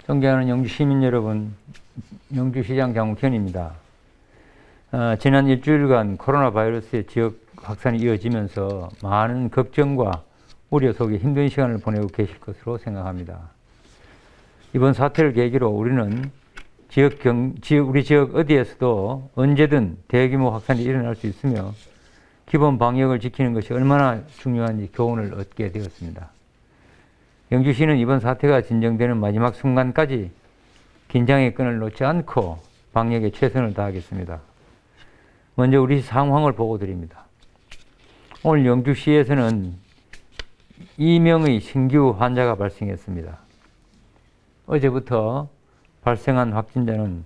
존경하는 영주 시민 여러분, 영주시장 장욱현입니다. 지난 일주일간 코로나 바이러스의 지역 확산이 이어지면서 많은 걱정과 우려 속에 힘든 시간을 보내고 계실 것으로 생각합니다. 이번 사태를 계기로 우리는 우리 지역 어디에서도 언제든 대규모 확산이 일어날 수 있으며 기본 방역을 지키는 것이 얼마나 중요한지 교훈을 얻게 되었습니다. 영주시는 이번 사태가 진정되는 마지막 순간까지 긴장의 끈을 놓지 않고 방역에 최선을 다하겠습니다. 먼저 우리 상황을 보고 드립니다. 오늘 영주시에서는 2명의 신규 환자가 발생했습니다. 어제부터 발생한 확진자는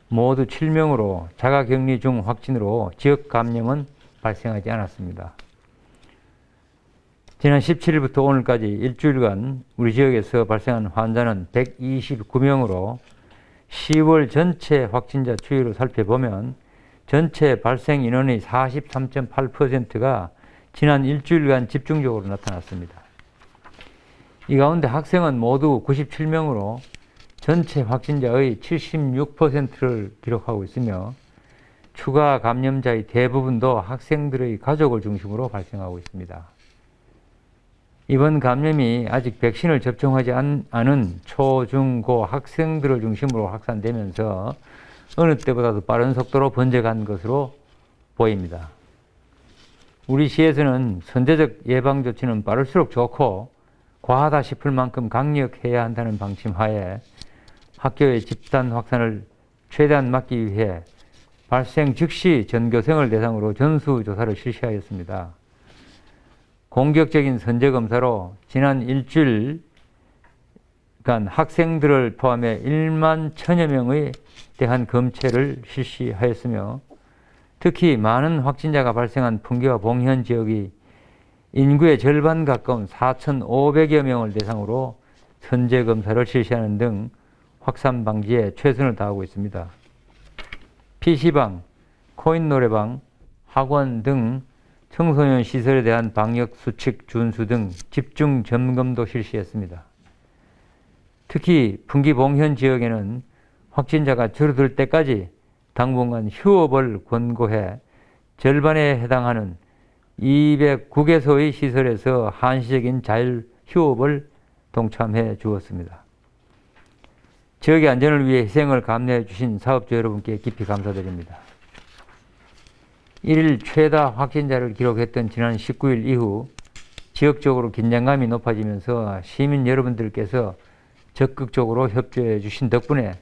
모두 7명으로 자가격리 중 확진으로 지역 감염은 발생하지 않았습니다. 지난 17일부터 오늘까지 일주일간 우리 지역에서 발생한 환자는 129명으로 10월 전체 확진자 추이로 살펴보면 전체 발생 인원의 43.8%가 지난 일주일간 집중적으로 나타났습니다. 이 가운데 학생은 모두 97명으로 전체 확진자의 76%를 기록하고 있으며 추가 감염자의 대부분도 학생들의 가족을 중심으로 발생하고 있습니다. 이번 감염이 아직 백신을 접종하지 않은 초, 중, 고 학생들을 중심으로 확산되면서 어느 때보다도 빠른 속도로 번져간 것으로 보입니다. 우리 시에서는 선제적 예방 조치는 빠를수록 좋고 과하다 싶을 만큼 강력해야 한다는 방침 하에 학교의 집단 확산을 최대한 막기 위해 발생 즉시 전교생을 대상으로 전수조사를 실시하였습니다. 공격적인 선제검사로 지난 일주일간 학생들을 포함해 1만 1000여 명에 대한 검체를 실시하였으며 특히 많은 확진자가 발생한 풍계와 봉현 지역이 인구의 절반 가까운 4,500여 명을 대상으로 선제검사를 실시하는 등 확산 방지에 최선을 다하고 있습니다. PC방, 코인 노래방, 학원 등 청소년 시설에 대한 방역 수칙 준수 등 집중 점검도 실시했습니다. 특히 풍기봉현 지역에는 확진자가 줄어들 때까지 당분간 휴업을 권고해 절반에 해당하는 209개소의 시설에서 한시적인 자율 휴업을 동참해 주었습니다. 지역의 안전을 위해 희생을 감내해 주신 사업주 여러분께 깊이 감사드립니다. 1일 최다 확진자를 기록했던 지난 19일 이후 지역적으로 긴장감이 높아지면서 시민 여러분들께서 적극적으로 협조해 주신 덕분에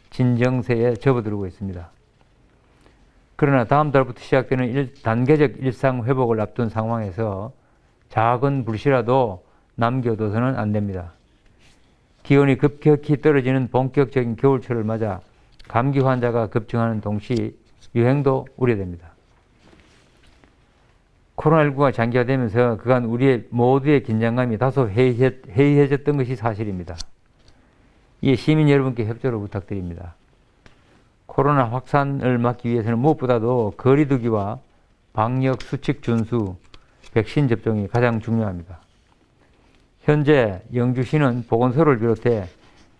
진정세에 접어들고 있습니다. 그러나 다음 달부터 시작되는 단계적 일상 회복을 앞둔 상황에서 작은 불씨라도 남겨둬서는 안 됩니다. 기온이 급격히 떨어지는 본격적인 겨울철을 맞아 감기 환자가 급증하는 동시 유행도 우려됩니다. 코로나19가 장기화되면서 그간 우리의 모두의 긴장감이 다소 해이해졌던 것이 사실입니다. 이에 시민 여러분께 협조를 부탁드립니다. 코로나 확산을 막기 위해서는 무엇보다도 거리 두기와 방역 수칙 준수, 백신 접종이 가장 중요합니다. 현재 영주시는 보건소를 비롯해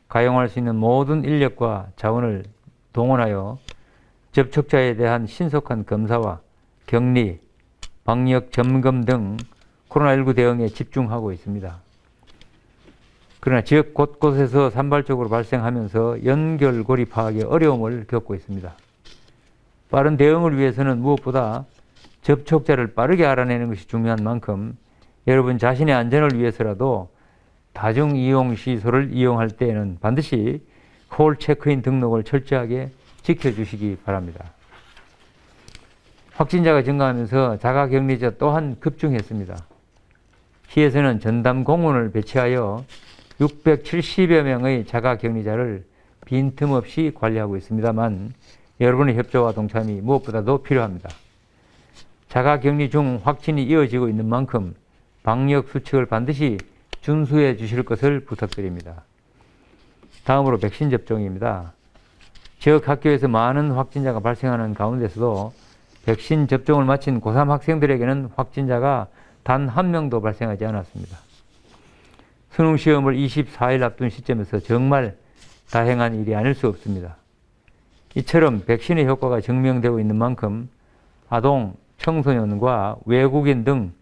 가용할 수 있는 모든 인력과 자원을 동원하여 접촉자에 대한 신속한 검사와 격리, 방역 점검 등 코로나19 대응에 집중하고 있습니다. 그러나 지역 곳곳에서 산발적으로 발생하면서 연결고리 파악에 어려움을 겪고 있습니다. 빠른 대응을 위해서는 무엇보다 접촉자를 빠르게 알아내는 것이 중요한 만큼 여러분 자신의 안전을 위해서라도 다중이용시설을 이용할 때에는 반드시 콜 체크인 등록을 철저하게 지켜주시기 바랍니다. 확진자가 증가하면서 자가격리자 또한 급증했습니다. 시에서는 전담 공무원을 배치하여 670여 명의 자가격리자를 빈틈없이 관리하고 있습니다만 여러분의 협조와 동참이 무엇보다도 필요합니다. 자가격리 중 확진이 이어지고 있는 만큼 방역 수칙을 반드시 준수해 주실 것을 부탁드립니다. 다음으로 백신 접종입니다. 지역 학교에서 많은 확진자가 발생하는 가운데서도 백신 접종을 마친 고3 학생들에게는 확진자가 단 한 명도 발생하지 않았습니다. 수능시험을 24일 앞둔 시점에서 정말 다행한 일이 아닐 수 없습니다. 이처럼 백신의 효과가 증명되고 있는 만큼 아동, 청소년과 외국인 등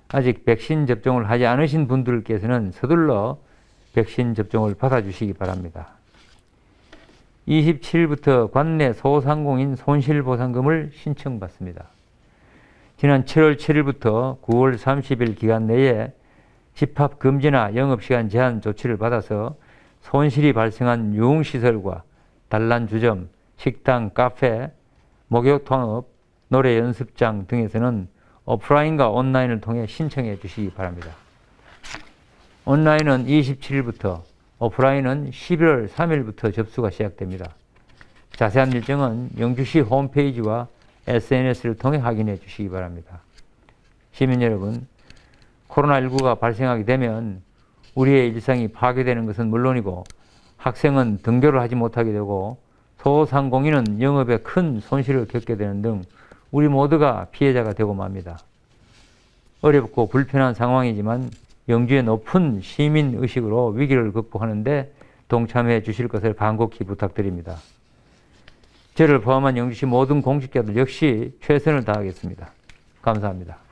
아직 백신 접종을 하지 않으신 분들께서는 서둘러 백신 접종을 받아주시기 바랍니다. 27일부터 관내 소상공인 손실보상금을 신청받습니다. 지난 7월 7일부터 9월 30일 기간 내에 집합금지나 영업시간 제한 조치를 받아서 손실이 발생한 유흥시설과 단란주점, 식당, 카페, 목욕탕업, 노래 연습장 등에서는 오프라인과 온라인을 통해 신청해 주시기 바랍니다. 온라인은 27일부터, 오프라인은 11월 3일부터 접수가 시작됩니다. 자세한 일정은 영주시 홈페이지와 SNS를 통해 확인해 주시기 바랍니다. 시민 여러분, 코로나19가 발생하게 되면 우리의 일상이 파괴되는 것은 물론이고 학생은 등교를 하지 못하게 되고 소상공인은 영업에 큰 손실을 겪게 되는 등 우리 모두가 피해자가 되고 맙니다. 어렵고 불편한 상황이지만 영주의 높은 시민의식으로 위기를 극복하는 데 동참해 주실 것을 간곡히 부탁드립니다. 저를 포함한 영주시 모든 공직자들 역시 최선을 다하겠습니다. 감사합니다.